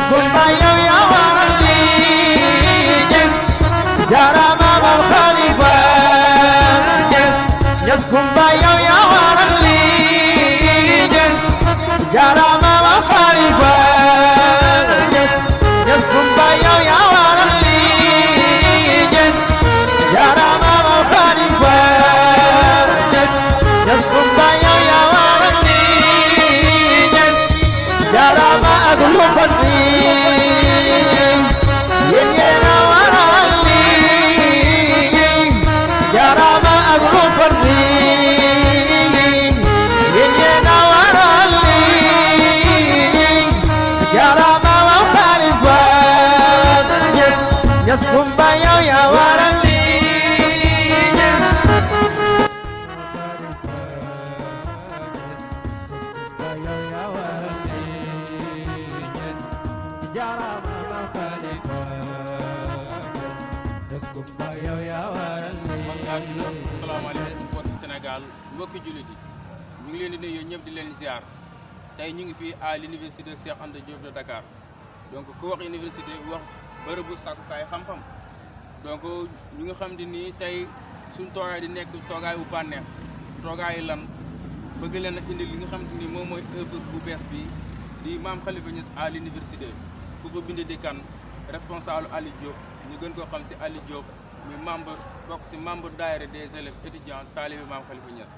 kumba yow yaa waral lii Ñas jaaraama Maam Khalifa Ñas kumba yow yaa waral lii Ñas jaaraama Maam Khalifa Ñas kumba yow yaa waral lii Ñas jaaraama Maam Khalifa Ñas kumba yow yaa waral lii Ñas jaaraama ak lu xati yéen yéen a waral lii jaaraama ak lu xati yéen yéen a waral lii jaaraama Maam Khalifa Ñas kumba yow yaa waral lii Ñas asalaamaaleykum mbokki Sénégal mbokki jullit yi ñu ngi leen di nuyu ñëpp di leen ziar tey ñu ngi fii à l'université Cheikh Anta Diop de Dakar donc ku wax université wax bërëbu sàkkukaay xam-xam donc ñu nga xam te ni tey suñ toogaay di nekk toogaay bu bànneex toogaay lan bëgg leen a indi li nga xam te ni moom mooy œuvre bu bees bi di Maam Khalifa Niass à l'université ku ko bind di kan responsable Ali Diop ñu gën koo xam si Ali Diop mi membre bokk si membre daayira des élèves étudiants talibé Maam Khalifa Niass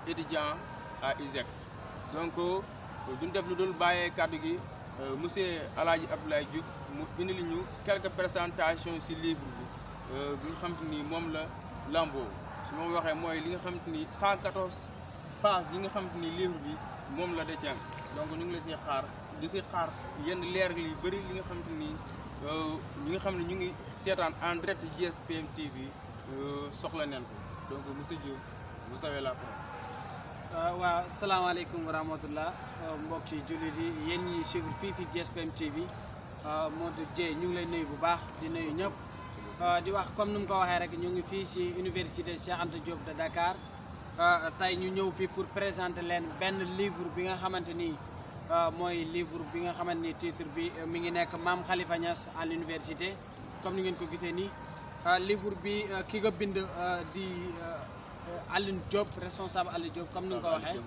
étudiant à ISEC donc duñ def lu dul bàyyee kàddu gi monsieur Alaaji Abdoulaye Diouf mu indi li ñu quelques présentations si livre bi nga xam te ni moom la lamboo su ma waxee mooy li nga xam te ni 114 pages yi nga xam te ni livre bi moom la détient donc ñu ngi la siy xaar di si xaar yenn leer yu bëri li nga xam te ni ñi nga xam ne ñu ngi seetaan en direct GSPM TV soxla neen ko donc monsieur Diouf vous avez la parole. waaw salaamaaleykum wa rahmatullah mbokki jullit yi yéen ñi suivre fii ci GSPM TV Modou Dieye ñu ngi lay nuyu bu baax di nuyu ñëpp di wax comme ni mu ko waxee rek ñu ngi fii ci université Cheikh Anta Diop de Dakar tey ñu ñëw fii pour présenter leen benn livre bi nga xamante ni mooy livre bi nga xamante ni titre bi mi ngi nekk Maam Khalifa Niass à l'université comme ni ngeen ko gisee nii livre bi ki nga bind di Aline Diop responsable Aline Diop comme ni nga ko waxee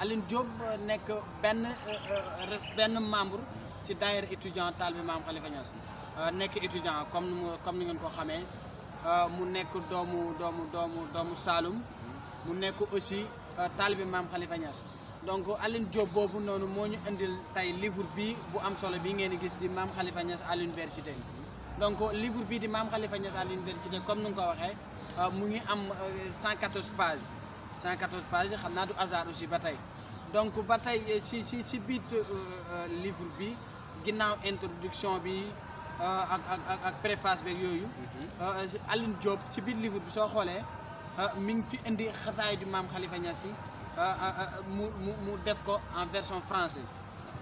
Aline Diop nekk benn membre ci daayira étudiant talibé Maam Khalifa Niass nekk étudiant comme ni ngeen ko xamee mu nekk doomu Saloum mu nekk aussi talibé Maam Khalifa Niass donc Aline Diop boobu noonu moo ñu indil tey livre bi bu am solo bi ngeen di gis di Maam Khalifa Niass à l'université donc livre bi di Maam Khalifa Niass à l'université comme ni nga ko waxee mu ngi am 114 pages 114 pages xam naa du hasard aussi ba tey donc ba tey si biir livre bi ginnaaw introduction bi ak préface beeg yooyu Aline Diop si biir livre bi soo xoolee mi ngi fi indi xataay du Maam Khalifa Niass yi mu def ko en version français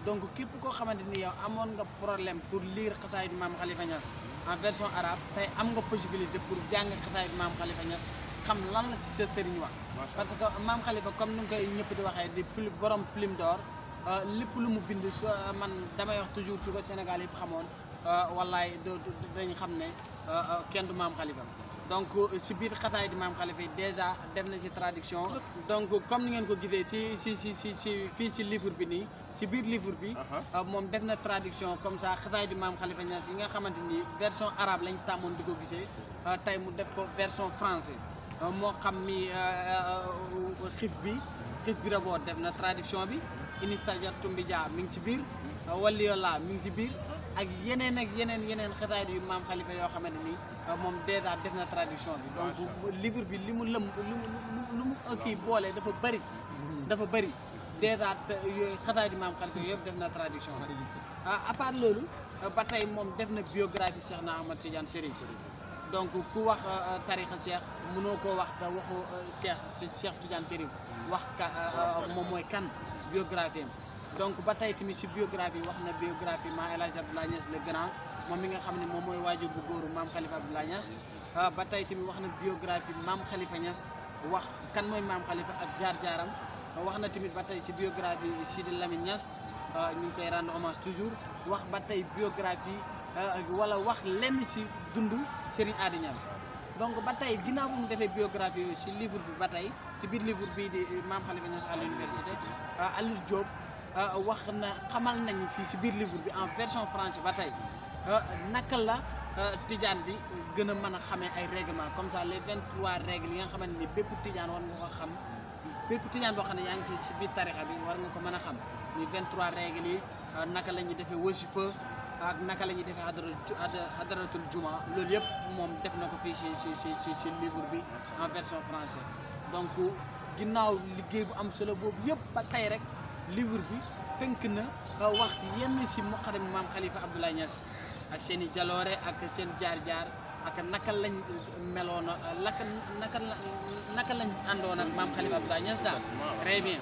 donc képp koo xamante ni yow amoon nga problème pour lire xasaay di Maam Khalifa Niass en version arabe tey am nga possibilité pour jàng xasaay di Maam Khalifa Niass xam lan la ci sa sëriñ wax parce que Maam Khalifa comme ni nga koy ñëpp di waxee di borom plume d'or lépp lu mu bind man damay wax toujours su ko Sénégal yëpp xamoon wallaay dañu xam ne kenn du Maam Khalifa donc si biir xataay di Maam Khalifa yi déjà def na ci traduction donc comme ni ngeen ko gisee ci fii ci livre bi nii ci biir livre bi moom def na traduction comme ça xataay di Maam Khalifa Niass yi nga xamante ni version arabe lañ tàmmoon di ko gisee tey mu def ko version français moo xam ni xiif bi raboo def na traduction bi ini stajar tumbidia mi ngi ci biir waliola mi ngi ci biir ak yeneen xataay yu Maam Khalifa yoo xamante ni moom déjà def na traduction bi donc livre bi li mu kii boole dafa bëri déjà xataay di Maam Khalifa yëpp def na traduction bi à part loolu ba tey moom def na biographie Cheikh na Ahmad Tidiane Chérif donc ku wax tarixa Cheikh mënoo koo wax te waxoo Cheikh Tidiane Chérif wax moom mooy kan biographie am donc ba tey tamit si biographie wax na biographie Maam El Hadj Abdoulaye Niass le grand moom mi nga xam ne moom mooy waajur bu góoru Maam Khalifa Abdoulaye Niass ba tey tamit wax na biographie Maam Khalifa Niass wax kan mooy Maam Khalifa ak jaar-jaaram wax na tamit ba tey si biographie Sidi Lamine Niass ñu ngi koy rendre hommage toujours wax ba tey biographie wala wax lenn ci dundu Serigne Ady Niass donc ba tey ginnaaw bu mu defee biographie yooyu ci livre bi ba tey ci biir livre bii di Mame Khalifa Niass à l'université Aliou Diop wax na xamal nañu fii ci biir livre bi en version française ba tey naka la tijaan bi gën a mën a xamee ay règlement comme ça les 23 règles yi nga xamante ni bépp tijaan war nga ko xam bépp tijaan boo xam ne yaa ngi ci biir tarixa bi war nga ko mën a xam ni 23 règles yi naka la ñuy defee wasifa ak naka la ñuy defee hadaratul juma loolu yëpp moom def na ko fii ci livre bi en version française donc ginnaaw liggéey bu am solo boobu yëpp ba tey rek livre bi tënk na wax yenn ci muqaddam Mame Khalifa Abdoulaye Niass ak seen i jaloore ak seen jaar-jaar ak naka lañ meloon naka lañ àndoon ak Mame Khalifa Abdoulaye Niass daal très bien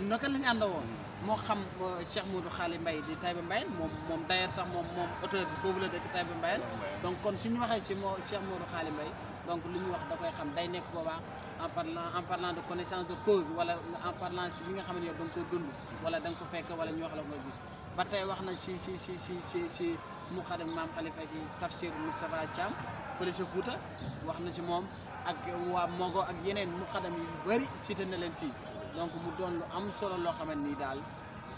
naka lañ àndoon moo xam Cheikh Modou Khali Mbaye di Taïba Mbaye moom d'ailleurs sax moom auteur bi foofu la dëkk Taïba Mbaye donc kon suñu waxee ci Cheikh Modou Khali Mbaye donc lu ñu wax da koy xam day nekk boobaa en parlant de connaissance de cause wala en parlant ci li nga xam ne yow da nga ko dund wala da nga ko fekk wala ñu wax la nga gis ba tey wax na ci muqaddam Mame Khalifa ci tafsir Moustapha Thiam fële sa Fouta wax na ci moom ak waa Mogo ak yeneen muqaddam yu bëri cité na leen fii donc mu doon lu am solo loo xamante ni daal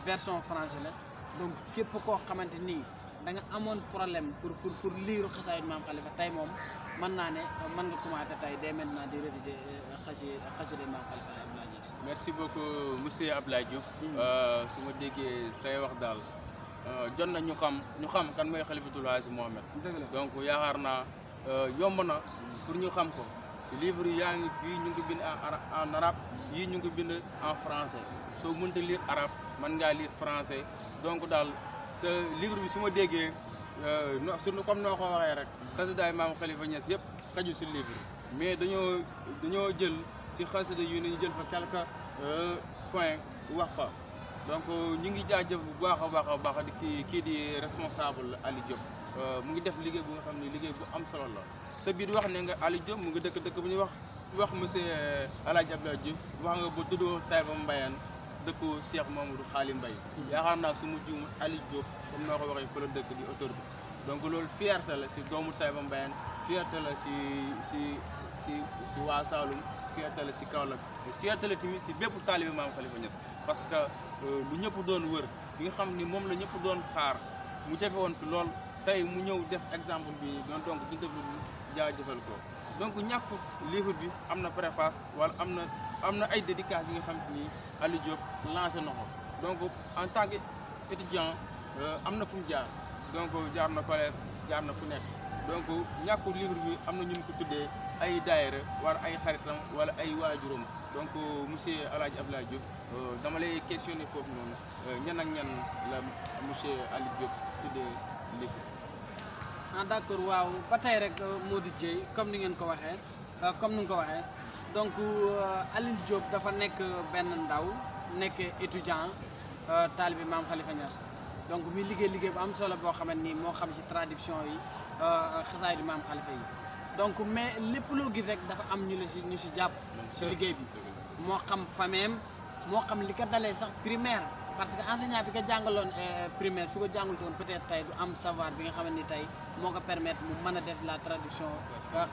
version français la donc képp koo xamante nii da nga amoon problème pour lire xasaayid Mame Khalifa tey moom mën naa ne mën nga commencé tey dès maintenant di réviser xasida Mame Khalifa Abdoulaye Niass. merci beaucoup monsieur Abdoulaye Diouf. su ma déggee say wax daal jot na ñu xam kan mooy Khalifatul Aziz Mohamed. donc yaakaar naa yomb na pour ñu xam ko. livre yi yaa ngi fii ñu ngi bind en arabe yii ñu ngi bind en français soo mënta lire arabe mën ngaa lire français donc daal te livre bi su ma déggee surtout comme noo ko waxee rek xasidaay Mame Khalifa Niass yëpp xaju si livre mais dañoo jël si xasida yu ne ñu jël fa quelques points wax fa donc ñu ngi jaajëf bu baax a baax di kii di responsable Aliou Diop mu ngi def liggéey bu nga xam ne liggéey bu am solo la sa biir wax ne nga Aliou Diop mu ngi dëkk bu ñuy wax monsieur El Hadj Abdoulaye Diouf wax nga ba tuddoo Taïba Mbayeen dëkku Cheikh Mamadou Khali Mbaye yaakaar naa su ma juum Aliou Diop comme noo ko waxee fa la dëkk di auteur bi donc loolu fierté la si doomu Taïba Mbayeen fierté la si waa Saloum fierté la si Kaolack fierté la tamit si bépp taalibe Mame Khalifa Niass parce que lu ñëpp doon wër bi nga xam ni moom la ñëpp doon xaar mu jafe woon fi lool tey mu ñëw def exemple bi donc ñu def lu jaajëfal ko donc ñàkk livre bi am na préface wala am na ay dédicaces yi nga xam ni Aliou Diop lancé na ko donc en tant que étudiant am na fu mu jaar donc jaar na collège jaar na fu nekk donc ñàkk livre bi am na ñu ko tuddee ay daayira wala ay xaritam wala ay waajuram donc monsieur El Hadj Abdoulaye Diouf dama lay questionner foofu noonu ñan ak ñan la monsieur Aliou Diop tuddee livre. D'accord waaw ba tey rek Modou Dieye comme ni ngeen ko waxee donc Aliou Diop dafa nekk benn ndaw nekk étudiant taalibe Mame Khalifa Niass donc muy liggéey bu am solo boo xamante ni moo xam ci traduction yi xasaay di Mame Khalifa yi donc mais lépp loo gis rek dafa am ñu si jàpp si liggéey bi moo xam fameem moo xam li ko dalee sax primaire parce que enseignant bi ko jàngaloon primaire su ko jàngul woon peut-être tey du am savoir bi nga xamante ni tey moo ko permettre mu mën a def la traduction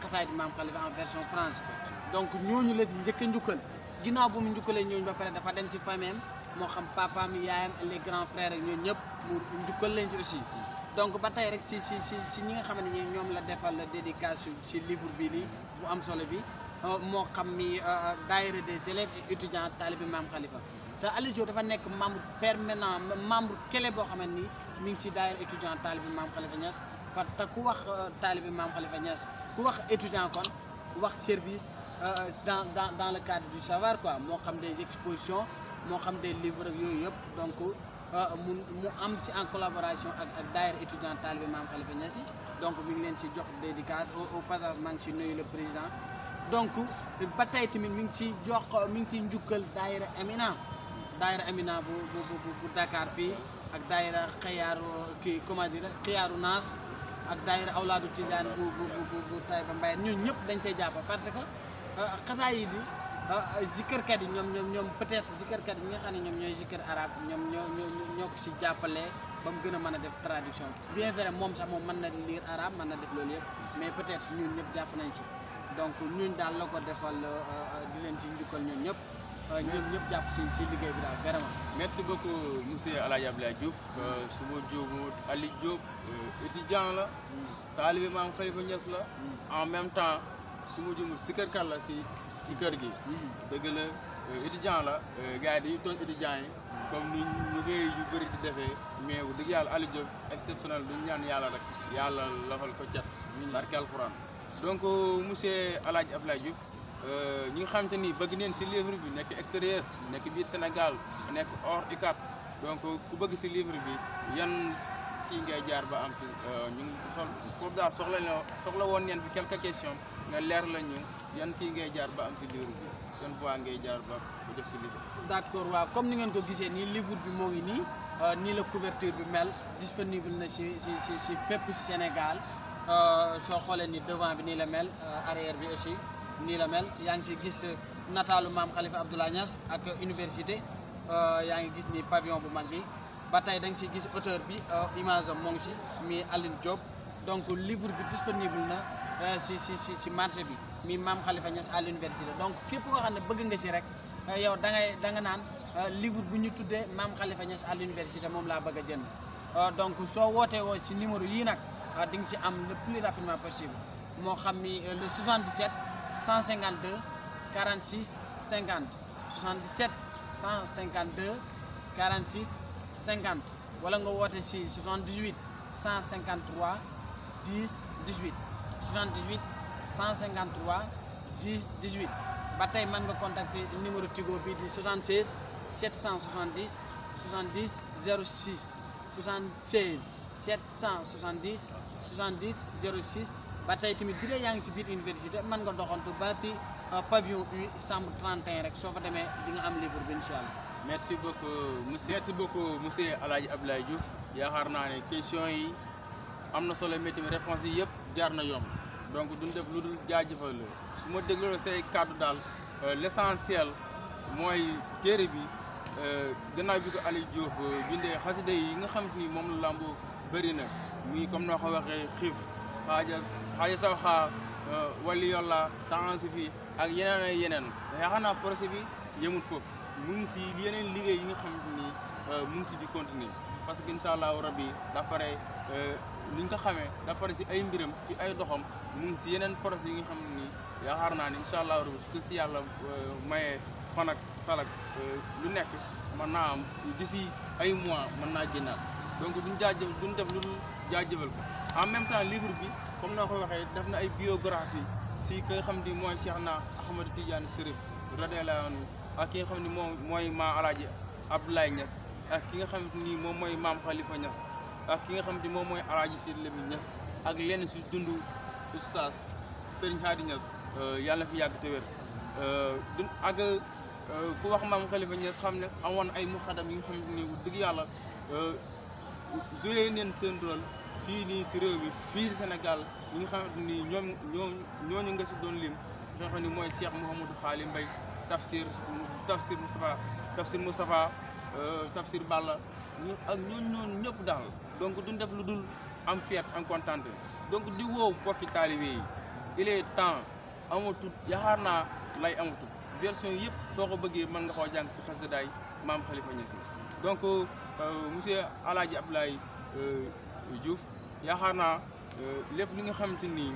xasaay di Mame Khalifa en version française donc ñooñu la ci njëkk a njukkal ginnaaw bu mu njukkalee ñooñu ba pare dafa dem si fameem moo xam papaam yaayam les grands frères ak ñooñu ñëpp mu njukkal leen ci aussi donc ba tey rek si ñi nga xam ne ñoom la defal dédicace ci livre bi nii bu am solo bi moo xam ni daayira des élèves et étudiants taalibe Mame Khalifa te Aliou Diop dafa nekk membre permanent membre clé boo xamante ni mi ngi ci daayira étudiant taalibe Mame Khalifa Niass parce que ku wax taalibe Mame Khalifa Niass ku wax étudiant kon wax service dans le cadre du savoir quoi moo xam des expositions moo xam des livres ak yooyu yëpp donc mu am ci en collaboration ak daayira étudiant taalibe Mame Khalifa Niass yi donc mi ngi leen ci jox dédicace au passage maa ngi ci nuyu le président donc ba tey tamit mi ngi ci njukkal daayira Amina bu Dakar fii ak daayira xiyaaru naas ak daayira awlaadu tijaan bu Taïba Mbaye ñun ñëpp dañ koy jàpp parce que xasaay yi di zikkarkat yi ñoom peut-être zikkarkat yi nga xam ne ñoom ñooy zikkar arabe ñoom ñoo ko si jàppale ba mu gën a mën a def traduction bien vrai moom sax moom mën na lire arabe mën na def loolu yëpp mais peut-être ñun ñëpp jàpp nañ ci donc ñun daal la ko defal di leen si njukkal ñun ñëpp jàpp si liggéey bi daal vraiment. merci beaucoup monsieur El Hadj Abdoulaye Diouf su ma juumut Ali Diop étudiant la taalibe Maam Khalifa Niass la en même temps su ma juumut sikkarkat la si kër gi dëgg la étudiant la gars yi dañuy tooñ étudiants yi comme ni ñu koy yu bëri di defee mais bu dëgg yàlla Ali Diop exceptionnel duñu ñaan yàlla rek yàlla lafal ko cat barke alxuraan donc monsieur El Hadj Abdoulaye Diouf ñi nga xamante ni bëgg neen si livre bi nekk extérieur nekk biir Sénégal nekk hors UCAD donc ku bëgg si livre bi yan kii ngay jaar ba am si ñu ngi foofu daal soxla woon neen fi quelques questions nga leer la ñu yan kii ngay jaar ba am si livre bi yan voie ngay jaar ba jot si livre bi. d'accord waaw comme ni ngeen ko gisee nii livre bi moo ngi nii nii la couverture bi mel disponible na si fépp si Sénégal soo xoolee ni devant bi nii la mel arrière bi aussi. nii la mel yaa ngi si gis nataalu maam Khalifa Abdoulaye Niass ak université yaa ngi gis ni pavillon bu mag bi ba tey da nga siy gis auteur bi image am moo ngi si mi Aline Diop donc livre bi disponible na si marché bi mi maam Khalifa Niass à l'université donc képp nga xam ne bëgg nga si rek yow da nga naan livre bu ñu tuddee maam Khalifa Niass à l'université moom laa bëgg a jënd donc soo wootee woo si numéro yii nag di nga si am le plus rapidement possible moo xam ni le 77 152 46 50 77 152 46 50 wala nga woote si 78 153 10 18 78 153 10 18 ba tey mën nga contacter numéro Tigo bi di 76 770 70 06 76 770 70 06 ba tey tamit bi dee yaa ngi si biir université mën nga doxantu ba ci pavillon U chambre 31 rek soo fa demee di nga am livre bi incha allah. merci beaucoup monsieur El Hadj Abdoulaye Diouf yaakaar naa ne questions yi am na solo mais tamit réponses yi yëpp jaar na yomb donc duñ def lu dul jaajëfal la su ma dégloo say kàddu daal l'essentiel mooy téere bi gannaaw bi ko Aliou Diop bindee xasida yi nga xam ni moom la làmboo bëri na muy comme noo ko waxee xiif xaaja saw xaa wali yolla temps fi ak yeneen ak yeneen yaakaar naa projet bi yemul foofu mu ngi si yeneen liggéey yi nga xamante ni mu ngi si di continuer parce que incha allahu rabbi d'après ni ñu ko xamee d'après si ay mbiram ci ay doxam mu ngi si yeneen projet yi nga xam ni yaakaar naa ni incha allahu rabbi su ko si yàlla mayee fan ak talak lu nekk mën naa am d'ici ay mois mën naa génnaat donc duñ def lu dul jaajëfal ko en même temps livre bi comme noo ko waxee def na ay biographie si ki nga xam ni mooy Cheikhna Ahmadou Tidiane Chérif radiyallahu anhu ak ki nga xam ni mooy maam Alaaji Abdoulaye Niass ak ki nga xam ni moom mooy maam Khalifa Niass ak ki nga xam ni moom mooy Alaaji Sidy Lamine Niass ak lenn si dundu oustaz Serigne Hadi Niass yàlla na fi yàgg te wér ak ku wax maam Khalifa Niass xam ne amoon ay muxadam yi nga xam ni dëgg yàlla joué neen seen rôle fii nii si réew mi fii si Sénégal ñi nga xamante ni ñooñu nga si doon lim nga xam ni mooy Cheikh Mouhamadou Xaali Mbay Tafsir Moustapha Tafsir Balla ak ñooñu ñëpp daal donc duñ def lu dul am fier am content donc di woow bokki taalibe yi il est temps amatul yaakaar naa lay amatul version yëpp soo ko bëggee mën nga koo jàng si xasidaay maam Khalifa Niass donc monsieur El Hadj Abdoulaye Diouf yaakaar naa lépp li nga xamante ni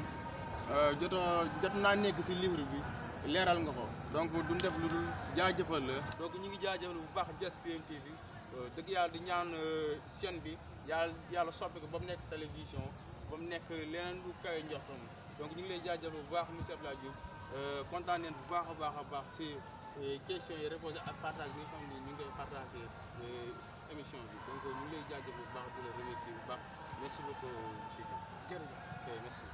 jot naa nekk si livre bi leeral nga ko donc duñ def lu dul jaajëfal la donc ñu ngi jaajëfal bu baax JSPM TV dëgg yàlla di ñaan chaîne bi yàlla soppi ko ba mu nekk télévision ba mu nekk leneen lu kawe njortam donc ñu ngi lay jaajëfal bu baax monsieur Abdoulaye Diouf kontaan nañ bu baax a baax si questions yi réposé ak partage bi nga xam ne ñu ngi koy partagé émission bi donc ñu ngi lay jaajëfal bu baax di la remercier bu baax merci beaucoup monsieur Diouf. jërëjëf ok merci.